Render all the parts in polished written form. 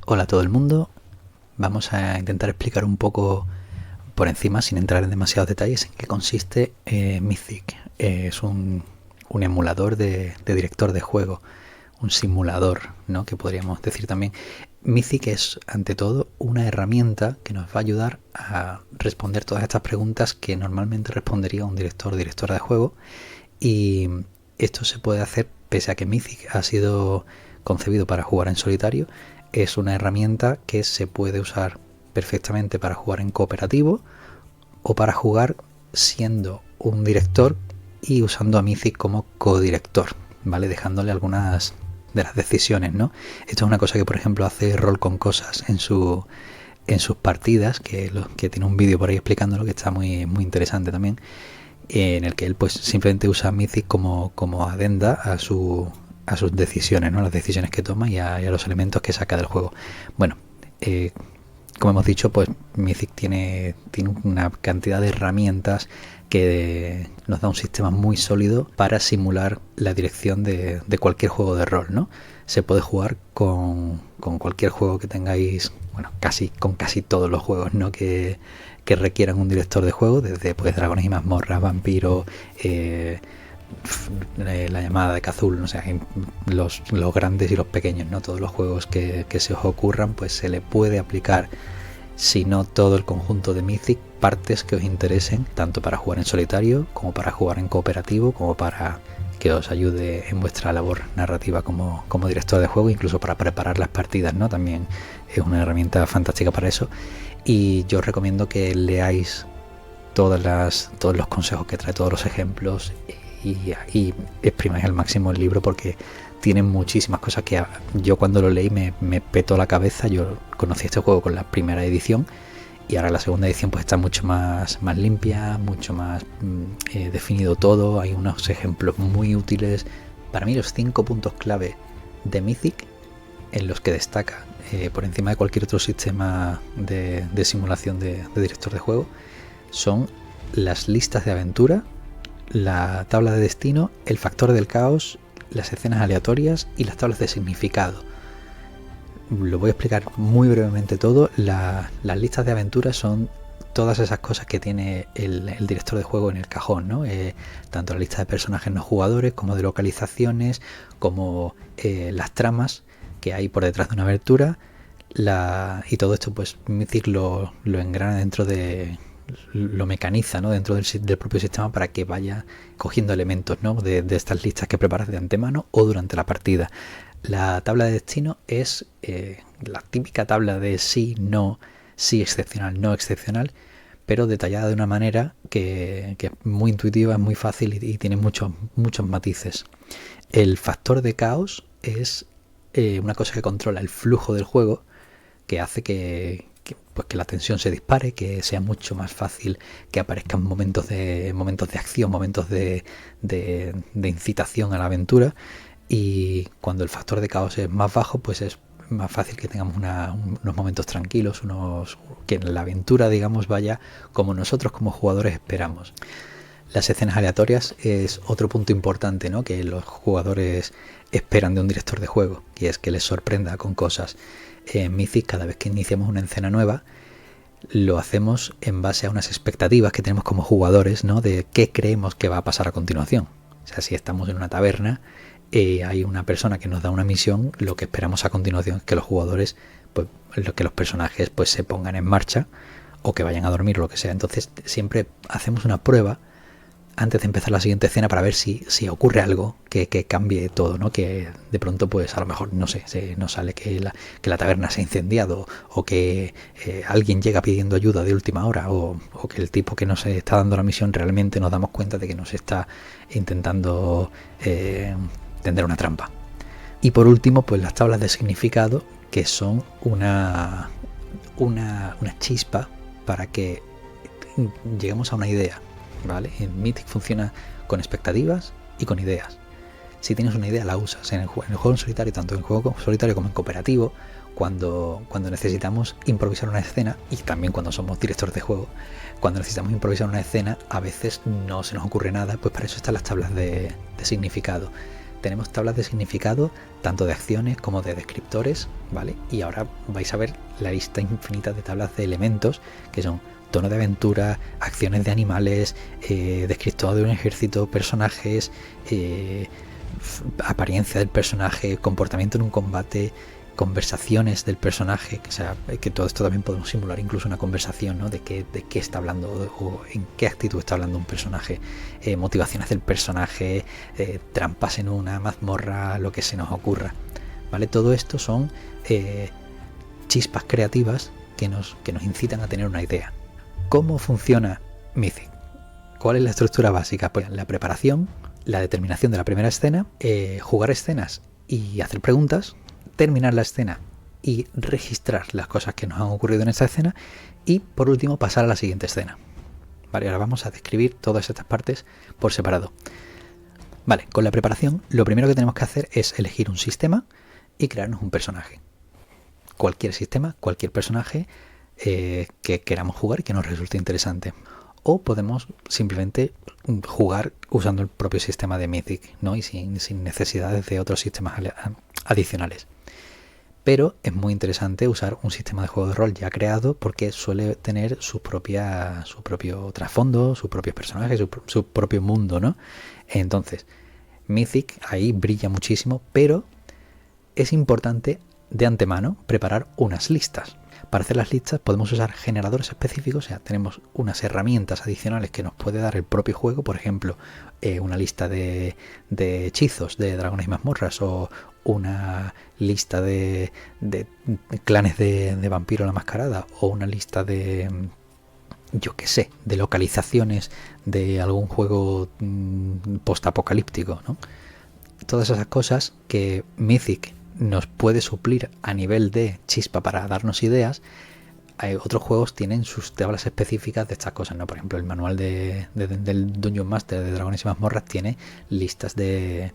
Hola a todo el mundo, vamos a intentar explicar un poco por encima, sin entrar en demasiados detalles, en qué consiste Mythic. Es un emulador de director de juego, un simulador, ¿no? Que podríamos decir también. Mythic es, ante todo, una herramienta que nos va a ayudar a responder todas estas preguntas que normalmente respondería un director o directora de juego, y esto se puede hacer pese a que Mythic ha sido concebido para jugar en solitario. Es una herramienta que se puede usar perfectamente para jugar en cooperativo o para jugar siendo un director y usando a Mythic como codirector, ¿vale? Dejándole algunas de las decisiones, ¿no? Esto es una cosa que, por ejemplo, hace Rol con Cosas en sus partidas, que tiene un vídeo por ahí explicándolo, que está muy interesante también, en el que él pues simplemente usa Mythic como adenda a sus decisiones, ¿no? Las decisiones que toma y a los elementos que saca del juego. Bueno, como hemos dicho, pues Mythic tiene una cantidad de herramientas que nos da un sistema muy sólido para simular la dirección de cualquier juego de rol, ¿no? Se puede jugar con cualquier juego que tengáis, bueno, con casi todos los juegos, ¿no? que requieran un director de juego, desde pues Dragones y Mazmorras, Vampiro, la llamada de Cthulhu, no sé, los grandes y los pequeños, ¿no? Todos los juegos que se os ocurran, pues se le puede aplicar, si no todo el conjunto de Mythic, partes que os interesen, tanto para jugar en solitario, como para jugar en cooperativo, como para que os ayude en vuestra labor narrativa como director de juego, incluso para preparar las partidas, ¿no? También es una herramienta fantástica para eso. Y yo os recomiendo que leáis todos los consejos que trae, todos los ejemplos, y exprimáis al máximo el libro, porque tiene muchísimas cosas que yo cuando lo leí me petó la cabeza. Yo conocí este juego con la primera edición y ahora la segunda edición pues está mucho más limpia, mucho más definido todo. Hay unos ejemplos muy útiles. Para mí los 5 puntos clave de Mythic, en los que destaca por encima de cualquier otro sistema de simulación de director de juego, son las listas de aventura, la tabla de destino, el factor del caos, las escenas aleatorias y las tablas de significado. Lo voy a explicar muy brevemente todo. Las listas de aventura son todas esas cosas que tiene el director de juego en el cajón, ¿no? Tanto la lista de personajes no jugadores, como de localizaciones, como las tramas que hay por detrás de una aventura. Y todo esto pues Mythic lo engrana dentro de... lo mecaniza, ¿no? Dentro del propio sistema, para que vaya cogiendo elementos, ¿no? de estas listas que preparas de antemano o durante la partida. La tabla de destino es la típica tabla de sí, no, sí excepcional, no excepcional, pero detallada de una manera que es muy intuitiva, es muy fácil y tiene muchos matices. El factor de caos es una cosa que controla el flujo del juego, que hace que la tensión se dispare, que sea mucho más fácil que aparezcan momentos de acción, momentos de incitación a la aventura. Y cuando el factor de caos es más bajo, pues es más fácil que tengamos unos momentos tranquilos, que la aventura, digamos, vaya como nosotros como jugadores esperamos. Las escenas aleatorias es otro punto importante, ¿no? Que los jugadores esperan de un director de juego, y es que les sorprenda con cosas. En Mythic, cada vez que iniciamos una escena nueva, lo hacemos en base a unas expectativas que tenemos como jugadores, ¿no? De qué creemos que va a pasar a continuación. O sea, si estamos en una taberna, hay una persona que nos da una misión, lo que esperamos a continuación es que los jugadores, pues, que los personajes pues se pongan en marcha o que vayan a dormir o lo que sea. Entonces siempre hacemos una prueba antes de empezar la siguiente escena para ver si ocurre algo que cambie todo, ¿no? Que de pronto pues a lo mejor, no sé, nos sale que la taberna se ha incendiado, o que alguien llega pidiendo ayuda de última hora, o que el tipo que nos está dando la misión realmente nos damos cuenta de que nos está intentando tender una trampa. Y por último, pues las tablas de significado, que son una chispa para que lleguemos a una idea, ¿vale? En Mythic funciona con expectativas y con ideas. Si tienes una idea, la usas en el juego en solitario, tanto en el juego solitario como en cooperativo, cuando necesitamos improvisar una escena, y también cuando somos directores de juego. Cuando necesitamos improvisar una escena, a veces no se nos ocurre nada, pues para eso están las tablas de significado. tenemos tablas de significado tanto de acciones como de descriptores, ¿vale? Y ahora vais a ver la lista infinita de tablas de elementos que son tono de aventura, acciones de animales, descriptor de un ejército, personajes, apariencia del personaje, comportamiento en un combate, conversaciones del personaje, o sea, que todo esto también podemos simular incluso una conversación, ¿no? De qué está hablando o en qué actitud está hablando un personaje, motivaciones del personaje, trampas en una mazmorra, lo que se nos ocurra, ¿vale? Todo esto son chispas creativas que nos incitan a tener una idea. ¿Cómo funciona Mythic? ¿Cuál es la estructura básica? Pues la preparación, la determinación de la primera escena, jugar escenas y hacer preguntas, terminar la escena y registrar las cosas que nos han ocurrido en esta escena y por último pasar a la siguiente escena. Vale, ahora vamos a describir todas estas partes por separado. Vale, con la preparación lo primero que tenemos que hacer es elegir un sistema y crearnos un personaje. Cualquier sistema, cualquier personaje que queramos jugar y que nos resulte interesante. O podemos simplemente jugar usando el propio sistema de Mythic, ¿no? Y sin necesidades de otros sistemas adicionales. Pero es muy interesante usar un sistema de juego de rol ya creado porque suele tener su propio trasfondo, sus propios personajes, su propio mundo, ¿no? Entonces, Mythic ahí brilla muchísimo, pero es importante de antemano preparar unas listas. Para hacer las listas podemos usar generadores específicos, o sea, tenemos unas herramientas adicionales que nos puede dar el propio juego, por ejemplo, una lista de hechizos de dragones y mazmorras o una lista de clanes de vampiro la mascarada o una lista de, yo qué sé, de localizaciones de algún juego postapocalíptico, ¿no? Todas esas cosas que Mythic nos puede suplir a nivel de chispa para darnos ideas. Otros juegos tienen sus tablas específicas de estas cosas, ¿no? Por ejemplo, el manual del Dungeon Master de Dragones y Mazmorras tiene listas de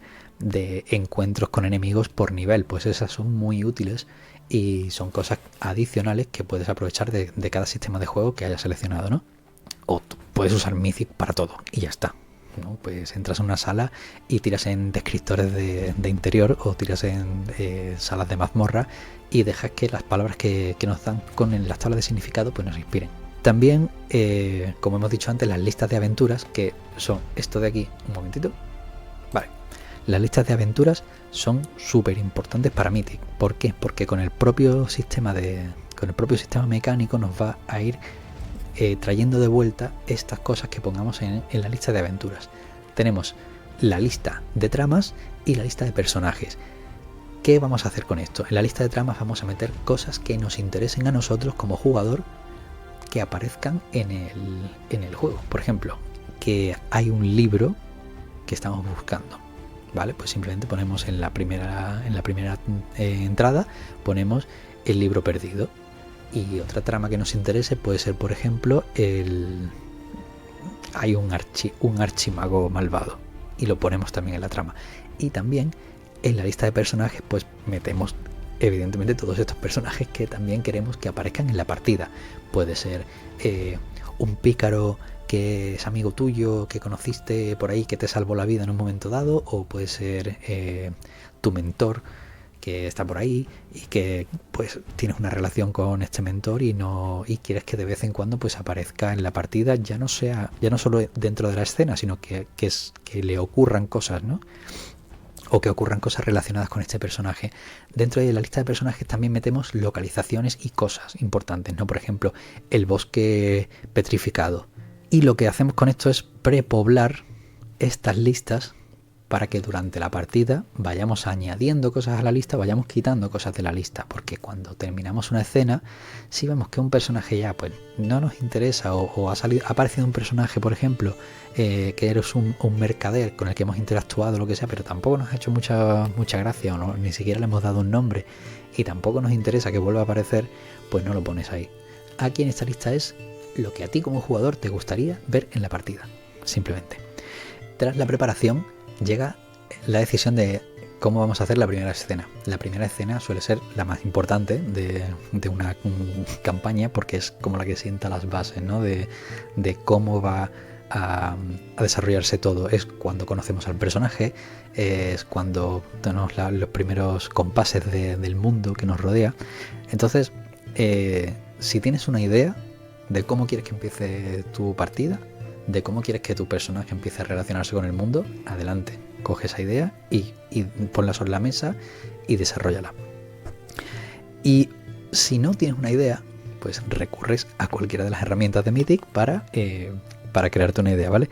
encuentros con enemigos por nivel. Pues esas son muy útiles y son cosas adicionales que puedes aprovechar de cada sistema de juego que hayas seleccionado, ¿no? O puedes usar Mythic para todo y ya está, ¿no? Pues entras a una sala y tiras en descriptores de interior o tiras en salas de mazmorra y dejas que las palabras que nos dan con las tablas de significado pues nos inspiren. También, como hemos dicho antes, las listas de aventuras, que son esto de aquí, un momentito. Vale, las listas de aventuras son súper importantes para Mythic. ¿Por qué? Porque con el propio sistema mecánico nos va a ir trayendo de vuelta estas cosas que pongamos en la lista de aventuras. Tenemos la lista de tramas y la lista de personajes. ¿Qué vamos a hacer con esto? En la lista de tramas vamos a meter cosas que nos interesen a nosotros como jugador que aparezcan en el juego. Por ejemplo, que hay un libro que estamos buscando, ¿vale? Pues simplemente ponemos en la primera entrada ponemos el libro perdido. Y otra trama que nos interese puede ser, por ejemplo, hay un archimago malvado y lo ponemos también en la trama. Y también en la lista de personajes pues metemos evidentemente todos estos personajes que también queremos que aparezcan en la partida. Puede ser un pícaro que es amigo tuyo, que conociste por ahí, que te salvó la vida en un momento dado, o puede ser tu mentor que está por ahí y que pues tienes una relación con este mentor y quieres que de vez en cuando pues aparezca en la partida, ya no solo dentro de la escena, sino que le ocurran cosas, ¿no? O que ocurran cosas relacionadas con este personaje. Dentro de la lista de personajes también metemos localizaciones y cosas importantes, ¿no? Por ejemplo, el bosque petrificado. Y lo que hacemos con esto es prepoblar estas listas para que durante la partida vayamos añadiendo cosas a la lista, vayamos quitando cosas de la lista, porque cuando terminamos una escena, si vemos que un personaje ya pues no nos interesa o ha aparecido un personaje, por ejemplo, que eres un mercader con el que hemos interactuado, lo que sea, pero tampoco nos ha hecho mucha gracia o no, ni siquiera le hemos dado un nombre y tampoco nos interesa que vuelva a aparecer, pues no lo pones ahí. Aquí en esta lista es lo que a ti como jugador te gustaría ver en la partida, simplemente. Tras la preparación llega la decisión de cómo vamos a hacer la primera escena. La primera escena suele ser la más importante de una campaña porque es como la que sienta las bases, ¿no? de cómo va a desarrollarse todo. Es cuando conocemos al personaje, es cuando tenemos los primeros compases del mundo que nos rodea. Entonces, si tienes una idea de cómo quieres que empiece tu partida, de cómo quieres que tu personaje empiece a relacionarse con el mundo, adelante, coge esa idea y ponla sobre la mesa y desarróllala. Y si no tienes una idea, pues recurres a cualquiera de las herramientas de Mythic para crearte una idea, ¿vale?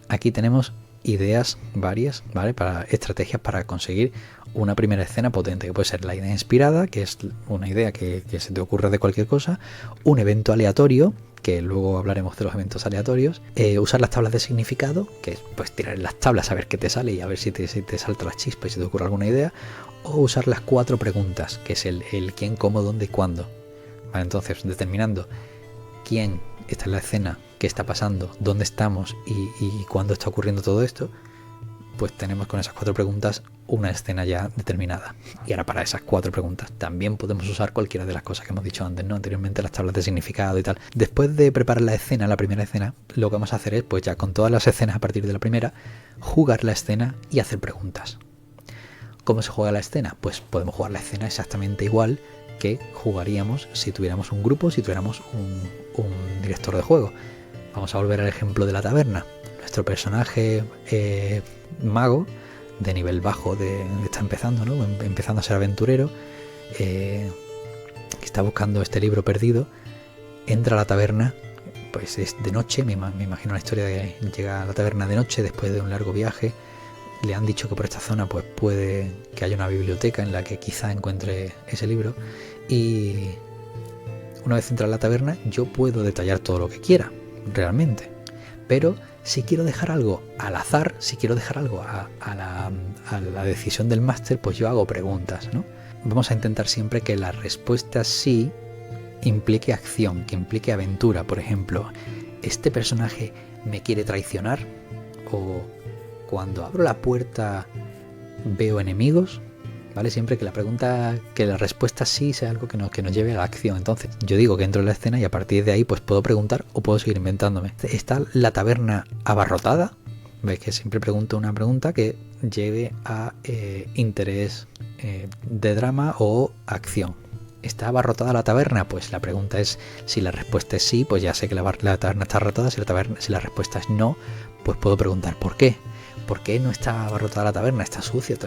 Aquí tenemos ideas varias, ¿vale? Para estrategias para conseguir una primera escena potente, que puede ser la idea inspirada, que es una idea que se te ocurre de cualquier cosa, un evento aleatorio, que luego hablaremos de los eventos aleatorios, usar las tablas de significado, que es pues tirar en las tablas a ver qué te sale y a ver si te salta la chispa y si te ocurre alguna idea, o usar las 4 preguntas, que es el quién, cómo, dónde y cuándo. Vale, entonces, determinando quién está en la escena, qué está pasando, dónde estamos y cuándo está ocurriendo todo esto, pues tenemos con esas 4 preguntas una escena ya determinada. Y ahora para esas 4 preguntas también podemos usar cualquiera de las cosas que hemos dicho antes, ¿no? Anteriormente, las tablas de significado y tal. Después de preparar la escena, la primera escena, lo que vamos a hacer es, pues ya con todas las escenas a partir de la primera, jugar la escena y hacer preguntas. ¿Cómo se juega la escena? Pues podemos jugar la escena exactamente igual que jugaríamos si tuviéramos un grupo, si tuviéramos un director de juego. Vamos a volver al ejemplo de la taberna. Nuestro personaje mago, de nivel bajo, está empezando, ¿no? Empezando a ser aventurero, que está buscando este libro perdido, entra a la taberna, pues es de noche, me imagino la historia de que llega a la taberna de noche después de un largo viaje. Le han dicho que por esta zona pues puede que haya una biblioteca en la que quizá encuentre ese libro, y una vez entra a la taberna yo puedo detallar todo lo que quiera, realmente, pero si quiero dejar algo al azar, si quiero dejar algo a la decisión del máster, pues yo hago preguntas, ¿no? Vamos a intentar siempre que la respuesta sí implique acción, que implique aventura. Por ejemplo, ¿este personaje me quiere traicionar? O cuando abro la puerta veo enemigos, ¿vale? Siempre que la respuesta sí sea algo que nos lleve a la acción. Entonces yo digo que entro en la escena y a partir de ahí pues puedo preguntar o puedo seguir inventándome. ¿Está la taberna abarrotada? ¿Ves que siempre pregunto una pregunta que lleve a interés de drama o acción? ¿Está abarrotada la taberna? Pues la pregunta es, si la respuesta es sí, pues ya sé que la taberna está abarrotada. Si la respuesta es no, pues puedo preguntar ¿por qué? ¿Por qué no está abarrotada la taberna? ¿Está sucia?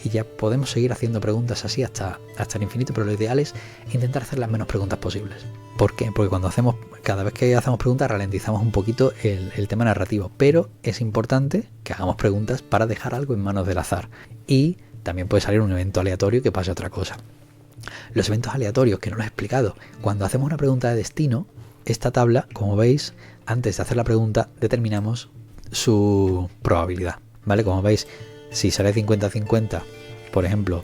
Y ya podemos seguir haciendo preguntas así hasta el infinito, pero lo ideal es intentar hacer las menos preguntas posibles. ¿Por qué? Porque cada vez que hacemos preguntas ralentizamos un poquito el tema narrativo, pero es importante que hagamos preguntas para dejar algo en manos del azar. Y también puede salir un evento aleatorio que pase otra cosa. Los eventos aleatorios, que no los he explicado, cuando hacemos una pregunta de destino, esta tabla, como veis, antes de hacer la pregunta determinamos su probabilidad, ¿vale? Como veis, si sale 50-50, por ejemplo,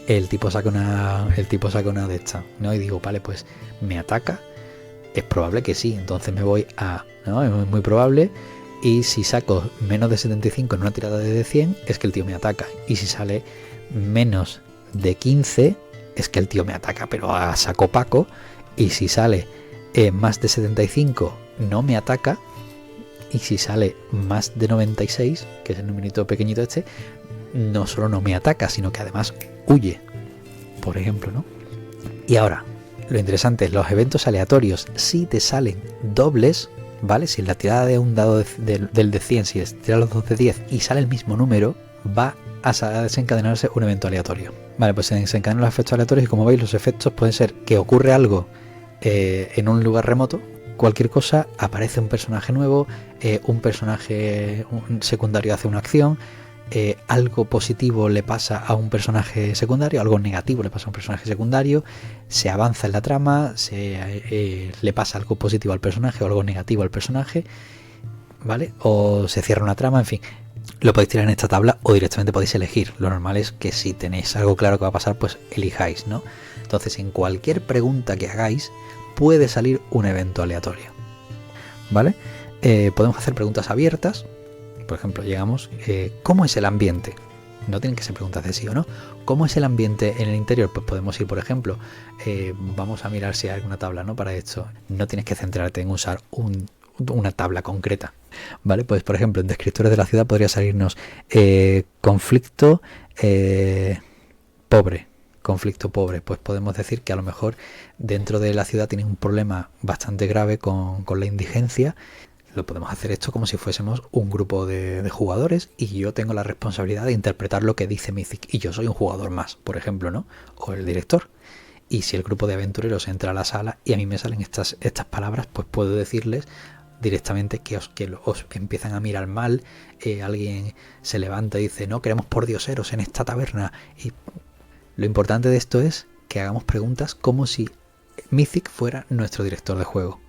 el tipo saca una de estas, ¿no? Y digo, vale, pues me ataca, es probable que sí, entonces me voy a, ¿no? Es muy probable. Y si saco menos de 75 en una tirada de 100, es que el tío me ataca. Y si sale menos de 15, es que el tío me ataca, pero a saco paco. Y si sale más de 75, no me ataca. Y si sale más de 96, que es el numerito pequeñito este, no solo no me ataca, sino que además huye, por ejemplo, ¿no? Y ahora, lo interesante es los eventos aleatorios. Si te salen dobles, ¿vale? Si en la tirada de un dado del de 100, si tiras los dos de 10 y sale el mismo número, va a desencadenarse un evento aleatorio. Vale, pues se desencadenan los efectos aleatorios y como veis los efectos pueden ser que ocurre algo en un lugar remoto, cualquier cosa, aparece un personaje nuevo, un personaje secundario hace una acción, algo positivo le pasa a un personaje secundario, algo negativo le pasa a un personaje secundario, se avanza en la trama, le pasa algo positivo al personaje o algo negativo al personaje, ¿vale? O se cierra una trama, en fin. Lo podéis tirar en esta tabla o directamente podéis elegir. Lo normal es que si tenéis algo claro que va a pasar, pues elijáis, ¿no? Entonces, en cualquier pregunta que hagáis, puede salir un evento aleatorio, ¿vale? Podemos hacer preguntas abiertas. Por ejemplo, llegamos, ¿cómo es el ambiente? No tienen que ser preguntas de sí o no. ¿Cómo es el ambiente en el interior? Pues podemos ir, por ejemplo, vamos a mirar si hay alguna tabla, ¿no? Para esto. No tienes que centrarte en usar una tabla concreta, ¿vale? Pues por ejemplo en descriptores de la ciudad podría salirnos conflicto pobre. Conflicto pobre, pues podemos decir que a lo mejor dentro de la ciudad tiene un problema bastante grave con la indigencia. Lo podemos hacer esto como si fuésemos un grupo de jugadores y yo tengo la responsabilidad de interpretar lo que dice Mythic y yo soy un jugador más, por ejemplo, ¿no? O el director. Y si el grupo de aventureros entra a la sala y a mí me salen estas palabras, pues puedo decirles directamente que os empiezan a mirar mal, alguien se levanta y dice, no, queremos por dioseros en esta taberna. Y lo importante de esto es que hagamos preguntas como si Mythic fuera nuestro director de juego.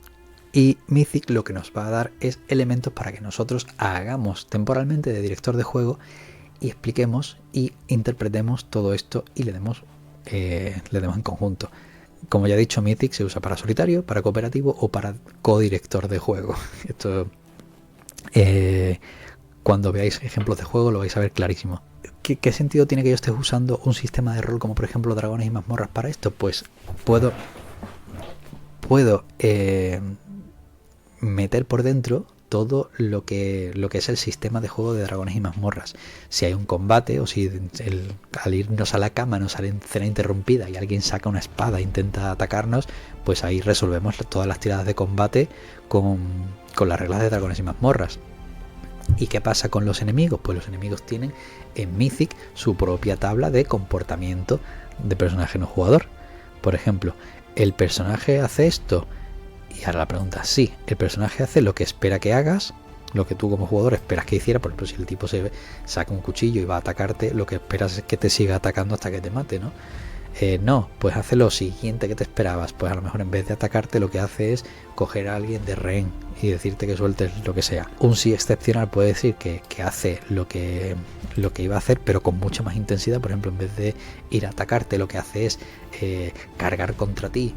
Y Mythic lo que nos va a dar es elementos para que nosotros hagamos temporalmente de director de juego y expliquemos y interpretemos todo esto y le demos en conjunto. Como ya he dicho, Mythic se usa para solitario, para cooperativo o para codirector de juego. Esto, cuando veáis ejemplos de juego lo vais a ver clarísimo. ¿Qué sentido tiene que yo esté usando un sistema de rol como por ejemplo Dragones y Mazmorras para esto? Pues puedo meter por dentro todo lo que es el sistema de juego de Dragones y Mazmorras. Si hay un combate o si al irnos a la cama nos sale escena interrumpida y alguien saca una espada e intenta atacarnos, pues ahí resolvemos todas las tiradas de combate con las reglas de Dragones y Mazmorras. ¿Y qué pasa con los enemigos? Pues los enemigos tienen en Mythic su propia tabla de comportamiento de personaje no jugador. Por ejemplo, el personaje hace esto. Y ahora la pregunta es, sí, el personaje hace lo que espera que hagas, lo que tú como jugador esperas que hiciera. Por ejemplo, si el tipo se saca un cuchillo y va a atacarte, lo que esperas es que te siga atacando hasta que te mate, ¿no? No, pues hace lo siguiente que te esperabas. Pues a lo mejor en vez de atacarte lo que hace es coger a alguien de rehén y decirte que sueltes lo que sea. Un sí excepcional puede decir que hace lo que iba a hacer, pero con mucha más intensidad. Por ejemplo, en vez de ir a atacarte, lo que hace es cargar contra ti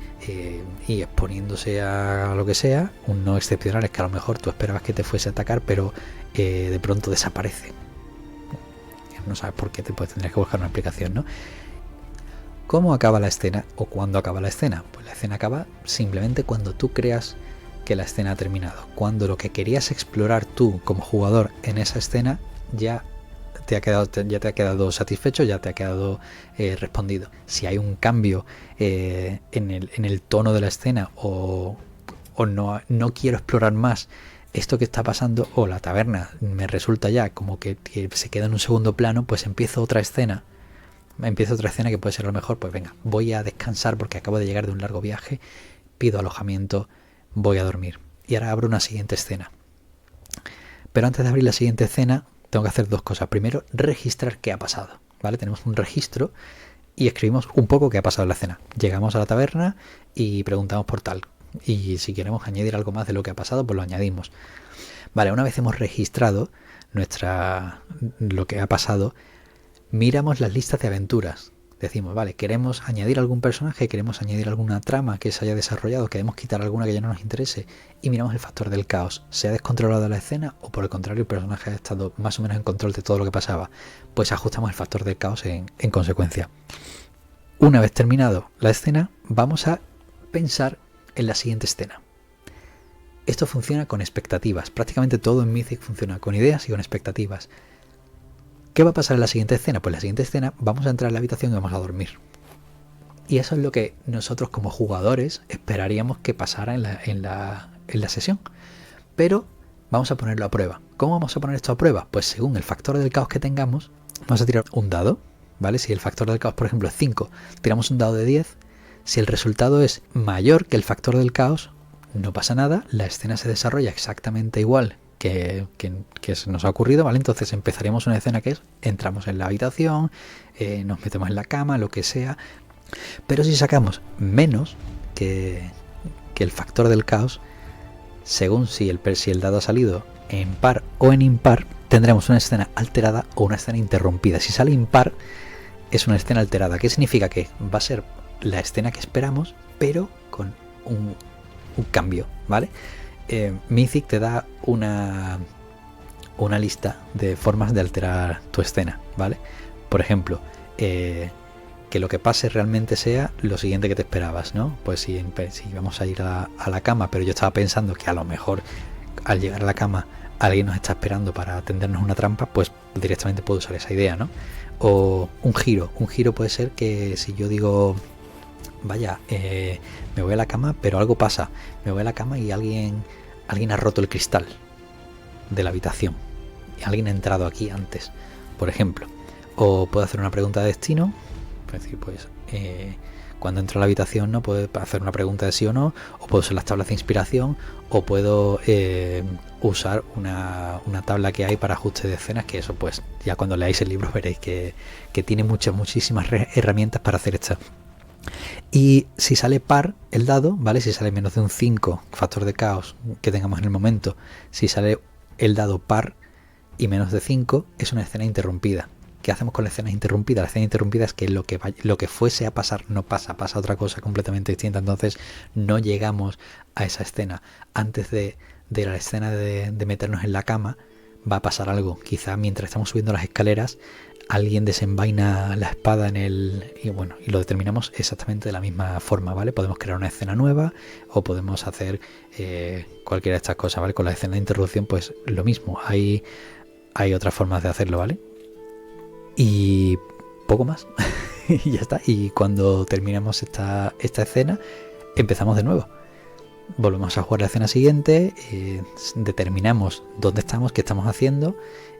y exponiéndose a lo que sea. Un no excepcional es que a lo mejor tú esperabas que te fuese a atacar, pero de pronto desaparece. No sabes por qué, tendrías que buscar una explicación, ¿no? ¿Cómo acaba la escena o cuándo acaba la escena? Pues la escena acaba simplemente cuando tú creas que la escena ha terminado. Cuando lo que querías explorar tú como jugador en esa escena ya te ha quedado satisfecho, ya te ha quedado respondido. Si hay un cambio en el tono de la escena o no quiero explorar más esto que está pasando, o la taberna me resulta ya como que se queda en un segundo plano, pues empiezo otra escena que puede ser a lo mejor, pues venga, voy a descansar porque acabo de llegar de un largo viaje, pido alojamiento, voy a dormir. Y ahora abro una siguiente escena. Pero antes de abrir la siguiente escena, tengo que hacer dos cosas. Primero, registrar qué ha pasado, ¿vale? Tenemos un registro y escribimos un poco qué ha pasado en la escena. Llegamos a la taberna y preguntamos por tal. Y si queremos añadir algo más de lo que ha pasado, pues lo añadimos. Vale, una vez hemos registrado lo que ha pasado, miramos las listas de aventuras. Decimos, vale, queremos añadir algún personaje, queremos añadir alguna trama que se haya desarrollado, queremos quitar alguna que ya no nos interese, y miramos el factor del caos. ¿Se ha descontrolado la escena o por el contrario el personaje ha estado más o menos en control de todo lo que pasaba? Pues ajustamos el factor del caos en consecuencia. Una vez terminado la escena, vamos a pensar en la siguiente escena. Esto funciona con expectativas. Prácticamente todo en Mythic funciona con ideas y con expectativas. ¿Qué va a pasar en la siguiente escena? Pues en la siguiente escena vamos a entrar en la habitación y vamos a dormir. Y eso es lo que nosotros como jugadores esperaríamos que pasara en la sesión. Pero vamos a ponerlo a prueba. ¿Cómo vamos a poner esto a prueba? Pues según el factor del caos que tengamos, vamos a tirar un dado, ¿vale? Si el factor del caos, por ejemplo, es 5, tiramos un dado de 10. Si el resultado es mayor que el factor del caos, no pasa nada, la escena se desarrolla exactamente igual que se nos ha ocurrido, ¿vale? Entonces empezaremos una escena que es, entramos en la habitación, nos metemos en la cama, lo que sea, pero si sacamos menos que el factor del caos, según si el dado ha salido en par o en impar, tendremos una escena alterada o una escena interrumpida. Si sale impar, es una escena alterada. ¿Qué significa? Que va a ser la escena que esperamos, pero con un cambio, ¿vale? Mythic te da una lista de formas de alterar tu escena, ¿vale? Por ejemplo, que lo que pase realmente sea lo siguiente que te esperabas, ¿no? Pues si vamos a ir a la cama, pero yo estaba pensando que a lo mejor al llegar a la cama alguien nos está esperando para tendernos una trampa, pues directamente puedo usar esa idea, ¿no? O un giro puede ser que si yo digo, vaya, me voy a la cama, pero algo pasa, me voy a la cama y alguien ha roto el cristal de la habitación y alguien ha entrado aquí antes, por ejemplo. O puedo hacer una pregunta de destino, es decir, pues cuando entro a la habitación, ¿no? Puedo hacer una pregunta de sí o no, o puedo usar las tablas de inspiración, o puedo usar una tabla que hay para ajuste de escenas, que eso pues ya cuando leáis el libro veréis que tiene muchísimas herramientas para hacer esto. Y si sale par el dado, ¿vale? Si sale menos de un 5, factor de caos que tengamos en el momento, si sale el dado par y menos de 5, es una escena interrumpida. ¿Qué hacemos con la escena interrumpida? La escena interrumpida es que lo que fuese a pasar no pasa, pasa otra cosa completamente distinta. Entonces no llegamos a esa escena. Antes de la escena de meternos en la cama, va a pasar algo. Quizá mientras estamos subiendo las escaleras, alguien desenvaina la espada y lo determinamos exactamente de la misma forma, ¿vale? Podemos crear una escena nueva o podemos hacer cualquiera de estas cosas, ¿vale? Con la escena de interrupción, pues lo mismo. Hay otras formas de hacerlo, ¿vale? Y poco más. Y ya está. Y cuando terminemos esta escena, empezamos de nuevo. Volvemos a jugar la escena siguiente, determinamos dónde estamos, qué estamos haciendo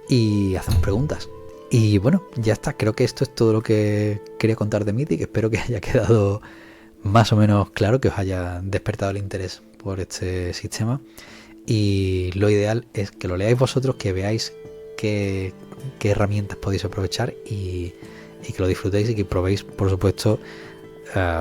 y hacemos preguntas. Y bueno, ya está. Creo que esto es todo lo que quería contar de Mythic. Espero que haya quedado más o menos claro, que os haya despertado el interés por este sistema. Y lo ideal es que lo leáis vosotros, que veáis qué herramientas podéis aprovechar y que lo disfrutéis y que probéis, por supuesto,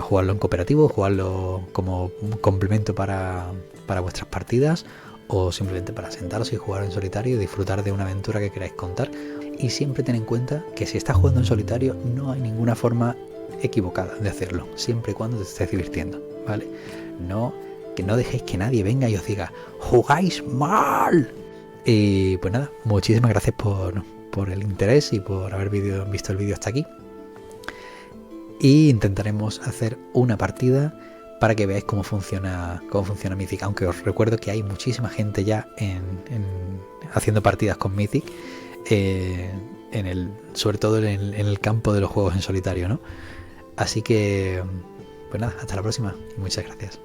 jugarlo en cooperativo, jugarlo como un complemento para vuestras partidas o simplemente para sentaros y jugar en solitario y disfrutar de una aventura que queráis contar. Y siempre ten en cuenta que si estás jugando en solitario no hay ninguna forma equivocada de hacerlo, siempre y cuando te estés divirtiendo, ¿vale? Que no dejéis que nadie venga y os diga ¡jugáis mal! Y pues nada, muchísimas gracias por el interés y por haber visto el vídeo hasta aquí. Y intentaremos hacer una partida para que veáis cómo funciona Mythic. Aunque os recuerdo que hay muchísima gente ya haciendo partidas con Mythic, sobre todo en el campo de los juegos en solitario, ¿no? Así que, pues nada, hasta la próxima y muchas gracias.